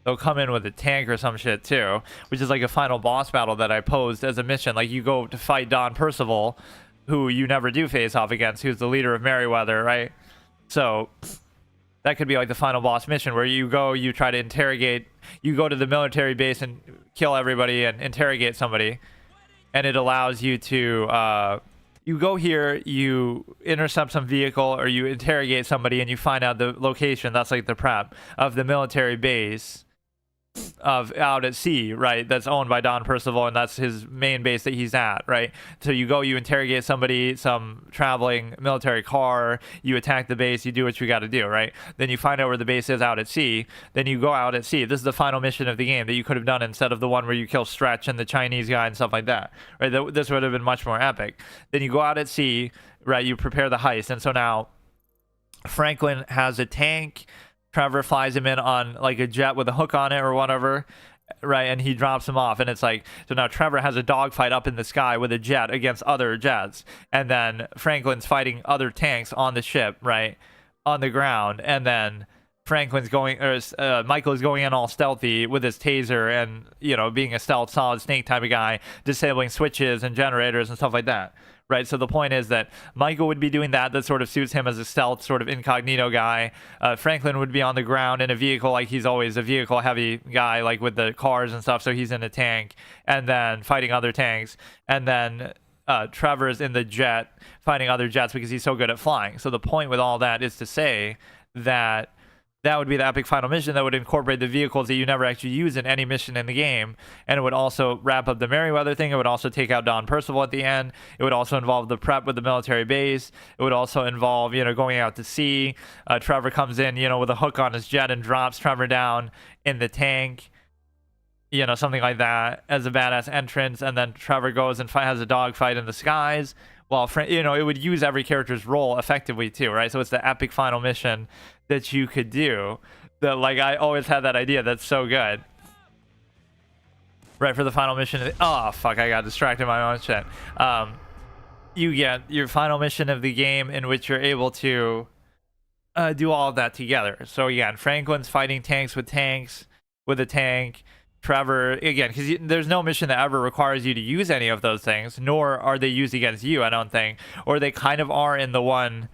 they'll come in with a tank or some shit too, which is like a final boss battle that I posed as a mission. Like you go to fight Don Percival, who you never do face off against, who's the leader of Merryweather, right? So that could be like the final boss mission where you go, you try to interrogate, you go to the military base and kill everybody and interrogate somebody, and it allows you to you go here, you intercept some vehicle, or you interrogate somebody, and you find out the location. That's like the prep of the military base of out at sea, right? That's owned by Don Percival, and that's his main base that he's at, right? So you go, you interrogate somebody, some traveling military car, you attack the base, you do what you got to do, right? Then you find out where the base is out at sea, then you go out at sea. This is the final mission of the game that you could have done instead of the one where you kill Stretch and the Chinese guy and stuff like that, right? This would have been much more epic. Then you go out at sea, right? You prepare the heist, and so now Franklin has a tank. Trevor flies him in on like a jet with a hook on it or whatever, right? And he drops him off, and it's like, so now Trevor has a dogfight up in the sky with a jet against other jets, and then Franklin's fighting other tanks on the ship, right, on the ground, and then Franklin's going, or Michael is going in all stealthy with his taser and, you know, being a stealth solid snake type of guy, disabling switches and generators and stuff like that, right? So the point is that Michael would be doing that sort of suits him as a stealth sort of incognito guy. Franklin would be on the ground in a vehicle, like he's always a vehicle heavy guy, like with the cars and stuff, so he's in a tank and then fighting other tanks, and then Trevor's in the jet fighting other jets because he's so good at flying. So the point with all that is to say that that would be the epic final mission that would incorporate the vehicles that you never actually use in any mission in the game, and it would also wrap up the Merryweather thing. It would also take out Don Percival at the end. It would also involve the prep with the military base. It would also involve, you know, going out to sea. Trevor comes in, you know, with a hook on his jet and drops Trevor down in the tank, you know, something like that as a badass entrance, and then Trevor goes and has a dogfight in the skies. Well, you know, it would use every character's role effectively too, right? So it's the epic final mission that you could do. That, like, I always had that idea. That's so good, right? For the final mission. Oh fuck! I got distracted by my own shit. You get your final mission of the game in which you're able to do all of that together. So again, Franklin's fighting tanks with a tank. Trevor, again, because there's no mission that ever requires you to use any of those things, nor are they used against you, I don't think. Or they kind of are in the one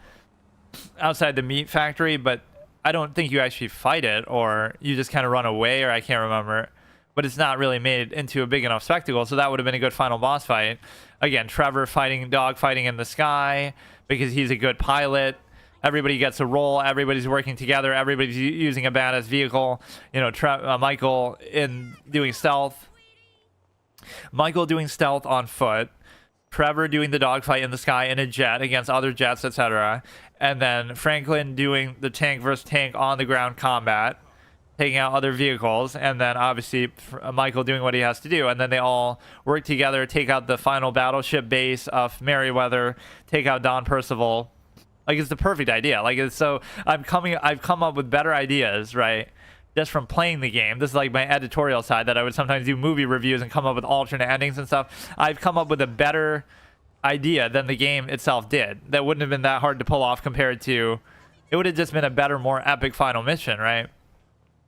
outside the meat factory, but I don't think you actually fight it, or you just kind of run away, or I can't remember. But it's not really made into a big enough spectacle, so that would have been a good final boss fight. Again, Trevor dog fighting in the sky because he's a good pilot. Everybody gets a role. Everybody's working together. Everybody's using a badass vehicle. You know, Michael in doing stealth. Michael doing stealth on foot. Trevor doing the dogfight in the sky in a jet against other jets, etc. And then Franklin doing the tank versus tank on the ground combat, taking out other vehicles. And then obviously Michael doing what he has to do. And then they all work together, take out the final battleship base of Merryweather, take out Don Percival. Like, it's the perfect idea. Like, it's so I've come up with better ideas, right, just from playing the game. This is like my editorial side, that I would sometimes do movie reviews and come up with alternate endings and stuff. I've come up with a better idea than the game itself did. That wouldn't have been that hard to pull off compared to, it would have just been a better, more epic final mission, right?